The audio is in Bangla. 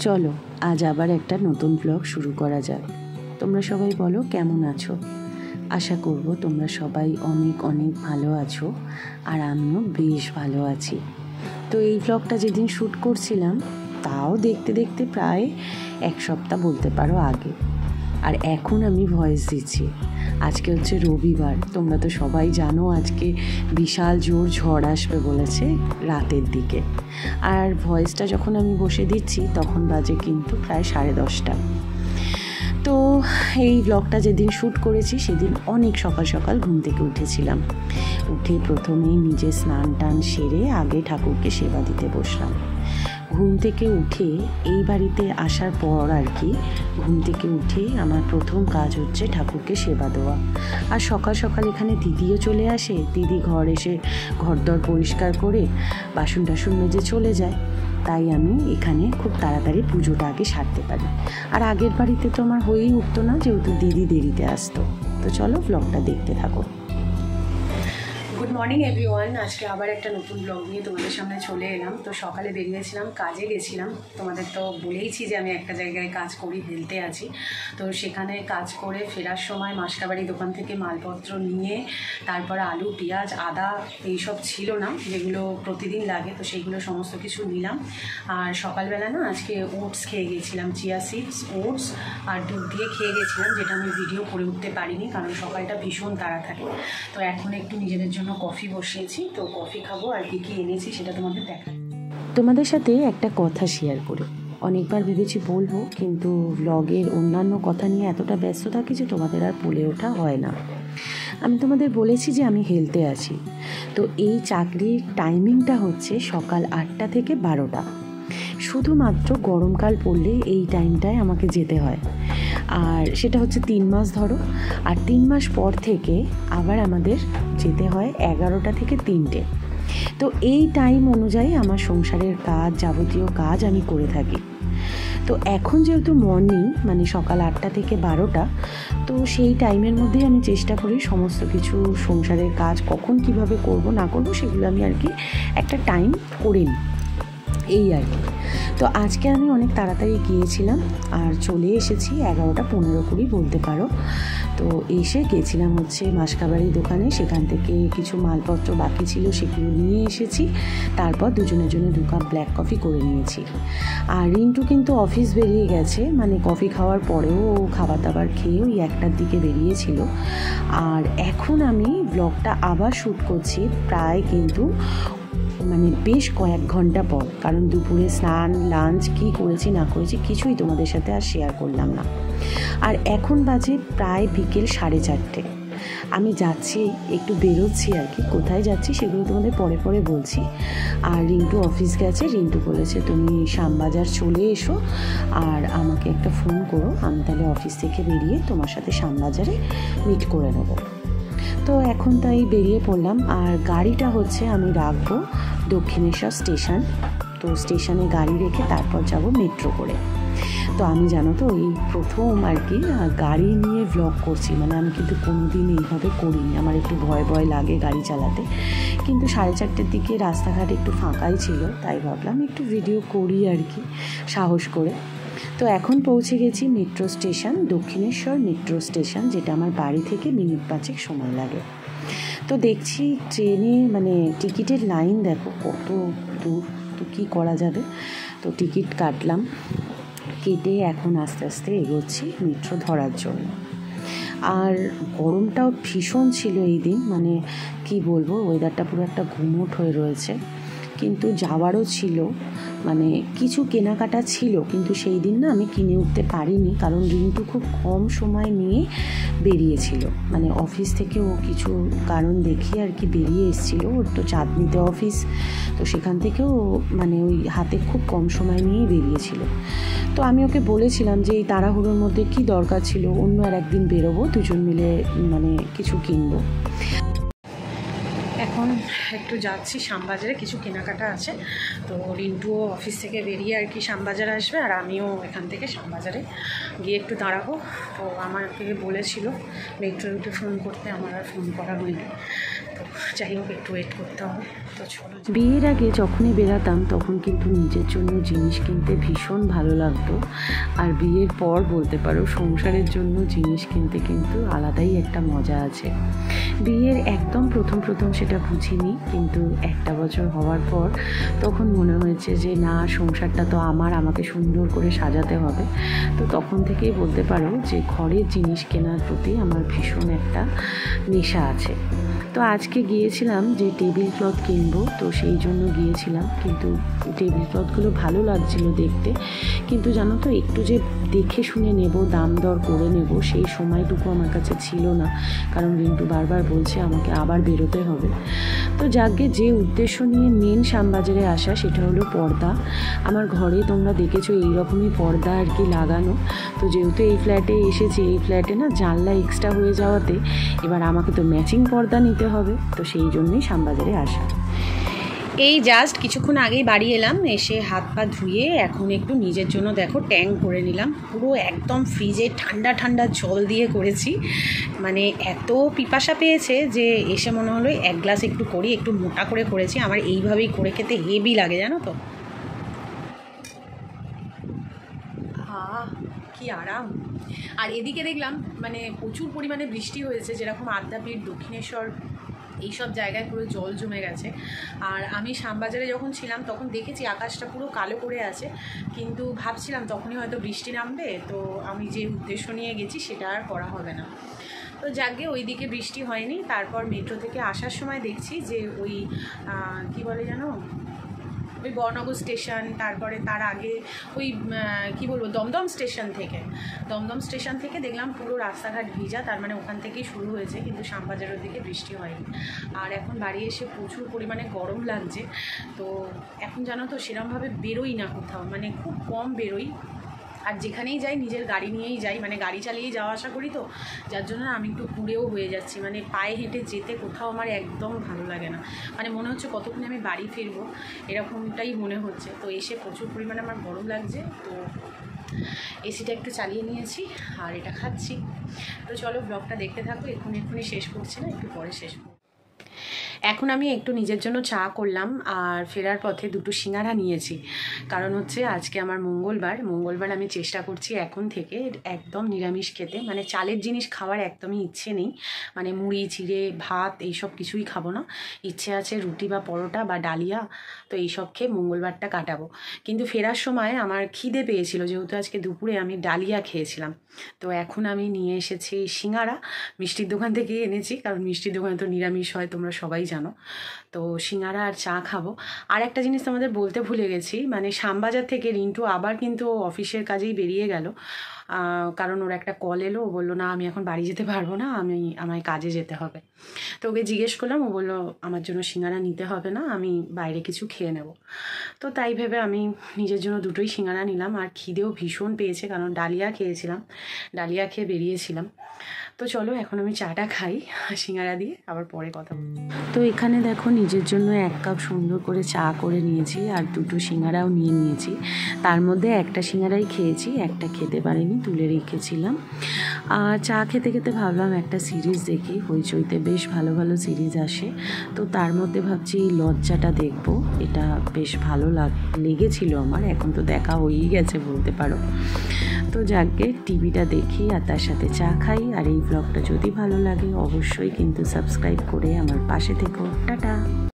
চলো আজ আবার একটা নতুন ব্লগ শুরু করা যাক। তোমরা সবাই বলো কেমন আছো। আশা করব তোমরা সবাই অনেক অনেক ভালো আছো, আর আমিও বেশ ভালো আছি। তো এই ব্লগটা যেদিন শ্যুট করছিলাম তাও দেখতে দেখতে প্রায় এক সপ্তাহ বলতে পারো আগে, আর এখন আমি ভয়েস দিচ্ছি। আজকে হচ্ছে রবিবার, তোমরা তো সবাই জানো আজকে বিশাল জোর ঝড় আসবে বলেছে রাতের দিকে। আর ভয়েসটা যখন আমি বসে দিচ্ছি তখন বাজে কিন্তু প্রায় 10:30। তো এই ব্লগটা যেদিন শ্যুট করেছি সেদিন অনেক সকাল সকাল ঘুম থেকে উঠেছিলাম। উঠে প্রথমেই নিজে স্নান টান সেরে আগে ঠাকুরকে সেবা দিতে বসলাম। ঘুম থেকে উঠে এই বাড়িতে আসার পর আর কি, ঘুম থেকে উঠে আমার প্রথম কাজ হচ্ছে ঠাকুরকে সেবা দেওয়া। আর সকাল সকাল এখানে দিদিও চলে আসে, দিদি ঘর এসে ঘরদর পরিষ্কার করে বাসন টাসন মেজে চলে যায়। তাই আমি এখানে খুব তাড়াতাড়ি পুজোটা আগে সারতে পারি। আর আগের বাড়িতে তো আমার হয়েই উঠতো না, যেহেতু দিদি দেরিতে আসতো। তো চলো ব্লগটা দেখতে থাকো। গুড মর্নিং এভরিওয়ান, আজকে আবার একটা নতুন ব্লগ নিয়ে তোমাদের সামনে চলে এলাম। তো সকালে বেরিয়েছিলাম, কাজে গেছিলাম। তোমাদের তো বলেইছি যে আমি একটা জায়গায় কাজ করি, হেলতে আছি। তো সেখানে কাজ করে ফেরার সময় মাসকাবাড়ি দোকান থেকে মালপত্র নিয়ে তারপরে আলু পেঁয়াজ আদা এইসব ছিল না, যেগুলো প্রতিদিন লাগে, তো সেইগুলো সমস্ত কিছু নিলাম। আর সকালবেলা না আজকে ওটস খেয়ে গেছিলাম, চিয়া সিডস, ওটস আর দুধ দিয়ে খেয়ে গেছিলাম, যেটা আমি ভিডিও করে উঠতে পারিনি কারণ সকালটা ভীষণ তাড়া থাকে। তো এখন একটু নিজেদের জন্য কফি বসিয়েছি, তো কফি খাবো। আর কী কী এনেছি সেটা তোমাদের দেখাই। তোমাদের সাথে একটা কথা শেয়ার করি। অনেকবার ভেবেছি বলবো, কিন্তু ব্লগের অন্যান্য কথা নিয়ে এতটা ব্যস্ত থাকি যে তোমাদের আর বলে ওঠা হয় না। আমি তোমাদের বলেছি যে আমি হেলতে আছি। তো এই চাকরির টাইমিংটা হচ্ছে সকাল 8টা থেকে 12টা। শুধুমাত্র গরমকাল পড়লে এই টাইমটায় আমাকে যেতে হয়। আর সেটা হচ্ছে 3 মাস ধরো। আর 3 মাস পর থেকে আবার আমাদের যেতে হয় 11টা থেকে 3টে। তো এই টাইম অনুযায়ী আমার সংসারের কাজ, যাবতীয় কাজ আমি করে থাকি। তো এখন যেহেতু মর্নিং, মানে সকাল 8টা থেকে 12টা, তো সেই টাইমের মধ্যেই আমি চেষ্টা করি সমস্ত কিছু সংসারের কাজ কখন কিভাবে করব না করব সেগুলো আমি আর কি একটা টাইম করে নিই, এই আর কি। তো আজকে আমি অনেক তাড়াতাড়ি গিয়েছিলাম আর চলে এসেছি 11:15 বলতে পারো। তো এসে গেছিলাম হচ্ছে মাসকাবাড়ি দোকানে, সেখান থেকে কিছু মালপত্র বাকি ছিল সেগুলো নিয়ে এসেছি। তারপর দুজনের জন্য 2 কাপ ব্ল্যাক কফি করে নিয়েছি। আর রিন্টু কিন্তু অফিস বেরিয়ে গেছে, মানে কফি খাওয়ার পরেও খাবার দাবার খেয়ে ওই 1টার দিকে বেরিয়েছিল। আর এখন আমি ব্লগটা আবার শ্যুট করছি প্রায় কিন্তু মানে বেশ কয়েক ঘন্টা পর, কারণ দুপুরে স্নান লাঞ্চ কী করেছি না করেছি কিছুই তোমাদের সাথে আর শেয়ার করলাম না। আর এখন বাজে প্রায় বিকেল 4:30। আমি যাচ্ছি, একটু বেরোচ্ছি আর কি। কোথায় যাচ্ছি সেগুলো তোমাদের পরে পরে বলছি। আর রিন্টু অফিস গেছে, রিন্টু বলেছে তুমি শ্যামবাজার চলে এসো আর আমাকে একটা ফোন করো, আমি তাহলে অফিস থেকে বেরিয়ে তোমার সাথে শ্যামবাজারে মিট করে নেবো। তো এখন তাই বেরিয়ে পড়লাম। আর গাড়িটা হচ্ছে আমি রাখবো দক্ষিণেশ্বর স্টেশন। তো স্টেশনে গাড়ি রেখে তারপর যাব মেট্রো করে। তো আমি জানো তো এই প্রথম আর কি গাড়ি নিয়ে ব্লগ করছি, মানে আমি কিন্তু কোনো দিন এইভাবে করিনি। আমার একটু ভয় ভয় লাগে গাড়ি চালাতে, কিন্তু 4:30টার দিকে রাস্তাঘাট একটু ফাঁকাই ছিল, তাই ভাবলাম একটু ভিডিও করি আর কি সাহস করে। তো এখন পৌঁছে গেছি metro station, Dakshineswar metro station, যেটা আমার বাড়ি থেকে মিনিট 5 সময় লাগে। তো দেখছি ট্রেনে মানে টিকিটের লাইন দেখো কত দূর, তো কী করা যাবে। তো টিকিট কাটলাম, কেটে এখন আস্তে আস্তে এগোচ্ছি মেট্রো ধরার জন্য। আর গরমটাও ভীষণ ছিল এই দিন, মানে কি বলবো, ওয়েদারটা পুরো একটা গুমোট হয়ে রয়েছে। কিন্তু যাওয়ারও ছিল, মানে কিছু কেনাকাটা ছিল, কিন্তু সেই দিন না আমি কিনে উঠতে পারিনি, কারণ রিন্টু খুব কম সময় নিয়ে বেরিয়েছিল। মানে অফিস থেকে ও কিছু কারণ দেখিয়ে আর কি বেরিয়ে এসেছিলো, ওর তো চাঁদনিতে অফিস, তো সেখান থেকেও মানে ওই হাতে খুব কম সময় নিয়েই বেরিয়েছিল। তো আমি ওকে বলেছিলাম যে এই তাড়াহুড়োর মধ্যে কি দরকার ছিল, অন্য আর একদিন বেরোবো, দুজন মিলে মানে কিছু কিনবো। এখন একটু যাচ্ছি শ্যামবাজারে, কিছু কেনাকাটা আছে। তো রিন্টুও অফিস থেকে বেরিয়ে আর কি শ্যামবাজার আসবে, আর আমিও এখান থেকে শ্যামবাজারে গিয়ে একটু দাঁড়াবো। তো আমাকে বলেছিল মেট্রো রুটে ফোন করতে, আমার আর ফোন করা হয়নি। তো তো যাই হোক একটু ওয়েট করতে হবে। তো চলো। বিয়ের আগে যখনই বেরাতাম তখন কিন্তু নিজের জন্য জিনিস কিনতে ভীষণ ভালো লাগতো, আর বিয়ের পর বলতে পারো সংসারের জন্য জিনিস কিনতে কিন্তু আলাদাই একটা মজা আছে। বিয়ের একদম প্রথম সেটা বুঝিনি, কিন্তু একটা বছর হওয়ার পর তখন মনে হয়েছে যে না, সংসারটা তো আমাকে সুন্দর করে সাজাতে হবে। তো তখন থেকেই বলতে পারো যে ঘরের জিনিস কেনার প্রতি আমার ভীষণ একটা নেশা আছে। তো আজকে গিয়েছিলাম যে টেবিল ক্লথ কিনবো, তো সেই জন্য গিয়েছিলাম, কিন্তু টেবিল ক্লথগুলো ভালো লাগছিল দেখতে, কিন্তু জানো তো একটু যে দেখে শুনে নেব, দাম দর করে নেব, সেই সময়টুকু আমার কাছে ছিল না, কারণ রিন্টু বারবার বলছে আমাকে আবার বেরোতে হবে। তো যাকে যে উদ্দেশ্য নিয়ে মেন শ্যামবাজারে আসা সেটা হলো পর্দা। আমার ঘরে তোমরা দেখেছো এইরকমই পর্দা আর কি লাগানো। তো যেহেতু এই ফ্ল্যাটে এসেছি, এই ফ্ল্যাটে না জানলা এক্সট্রা হয়ে যাওয়াতে এবার আমাকে তো ম্যাচিং পর্দা নিতে হবে, তো সেই জন্যই শ্যামবাজারে আসা। এই জাস্ট কিছুক্ষণ আগেই বাড়ি এলাম, এসে হাত পা ধুয়ে এখন একটু নিজের জন্য দেখো ট্যাং করে নিলাম। পুরো একদম ফ্রিজে ঠান্ডা জল দিয়ে করেছি, মানে এত পিপাসা পেয়েছে যে এসে মনে হলো এক গ্লাস একটু করি, একটু মোটা করে করেছি। আমার এইভাবেই করে খেতে হেভি লাগে জানো তো। কি আরাম। আর এদিকে দেখলাম মানে প্রচুর পরিমাণে বৃষ্টি হয়েছে, যেরকম আদ্যাপীঠ, দক্ষিণেশ্বর এইসব জায়গায় পুরো জল জমে গেছে। আর আমি শ্যামবাজারে যখন ছিলাম তখন দেখেছি আকাশটা পুরো কালো করে আছে, কিন্তু ভাবছিলাম তখনই হয়তো বৃষ্টি নামবে, তো আমি যে উদ্দেশ্য নিয়ে গেছি সেটা আর করা হবে না। তো যাকে ওই দিকে বৃষ্টি হয়নি। তারপর মেট্রো থেকে আসার সময় দেখছি যে ওই কী বলে জানো, ওই বর্ণনগর স্টেশন, তারপরে তার আগে ওই কী বলবো দমদম স্টেশন থেকে দেখলাম পুরো রাস্তাঘাট ভিজা, তার মানে ওখান থেকেই শুরু হয়েছে, কিন্তু শ্যামবাজারের দিকে বৃষ্টি হয়নি। আর এখন বাড়ি এসে প্রচুর পরিমাণে গরম লাগছে। তো এখন জানো তো সেরকমভাবে বেরোই না কোথাও, মানে খুব কম বেরোই। আর যেখানেই যাই নিজের গাড়ি নিয়েই যাই, মানে গাড়ি চালিয়েই যাওয়া আসা করি, তো যার জন্য আমি একটু কুঁড়েও হয়ে যাচ্ছি, মানে পায়ে হেঁটে যেতে কোথাও আমার একদম ভালো লাগে না, মানে মনে হচ্ছে কতক্ষণে আমি বাড়ি ফিরবো এরকমটাই মনে হচ্ছে। তো এসে প্রচুর পরিমাণে আমার গরম লাগছে, তো এসিটা একটু চালিয়ে নিয়েছি আর এটা খাচ্ছি। তো চলো ব্লগটা দেখতে থাকো, এক্ষুনি শেষ করছি না, একটু পরে শেষ করব। এখন আমি একটু নিজের জন্য চা করলাম, আর ফেরার পথে দুটো সিঙ্গারা নিয়েছি, কারণ হচ্ছে আজকে আমার মঙ্গলবার আমি চেষ্টা করছি এখন থেকে একদম নিরামিষ খেতে, মানে চালের জিনিস খাওয়ার একদমই ইচ্ছে নেই, মানে মুড়ি চিড়ে ভাত এইসব কিছুই খাবো না, ইচ্ছে আছে রুটি বা পরোটা বা ডালিয়া, তো এইসব খেয়ে মঙ্গলবারটা কাটাবো। কিন্তু ফেরার সময় আমার খিদে পেয়েছিল, যেহেতু আজকে দুপুরে আমি ডালিয়া খেয়েছিলাম, তো এখন আমি নিয়ে এসেছি সিঙ্গারা, মিষ্টির দোকান থেকে এনেছি, কারণ মিষ্টির দোকানে তো নিরামিষ হয় তোমরা সবাই জানো। তো সিঙ্গারা আর চা খাবো। আর একটা জিনিস তোমাদের বলতে ভুলে গেছি, মানে শ্যামবাজার থেকে রিন্টু আবার কিন্তু অফিসের কাজেই বেরিয়ে গেল, কারণ ওর একটা কল এলো, ও বললো না আমি এখন বাড়ি যেতে পারবো না, আমায় কাজে যেতে হবে। তো ওকে জিজ্ঞেস করলাম, ও বললো আমার জন্য সিঙ্গারা নিতে হবে না, আমি বাইরে কিছু খেয়ে নেব। তো তাই ভেবে আমি নিজের জন্য দুটোই সিঙ্গারা নিলাম, আর খিদেও ভীষণ পেয়েছে, কারণ ডালিয়া খেয়ে বেরিয়েছিলাম। তো চলো এখন আমি চাটা খাই সিঙ্গারা দিয়ে, আবার পরে কথা বলবো। তো এখানে দেখো নিজের জন্য 1 কাপ সুন্দর করে চা করে নিয়েছি, আর দুটো সিঙ্গারাও নিয়ে নিয়েছি। তার মধ্যে একটা সিঙ্গারাই খেয়েছি, একটা খেতে পারিনি, তুলে রেখেছিলাম। আর চা খেতে খেতে ভাবলাম একটা সিরিজ দেখি, হইচইতে বেশ ভালো সিরিজ আসে, তো তার মধ্যে ভাবছি লজ্জাটা দেখবো, এটা বেশ ভালো লেগেছিল আমার, এখন তো দেখা হয়েই গেছে বলতে পারো। তো যাকে টিভিটা দেখি আর তার সাথে চা খাই। আর এই ব্লগটা যদি ভালো লাগে অবশ্যই কিন্তু সাবস্ক্রাইব করে আমার পাশে থেকো। টাটা।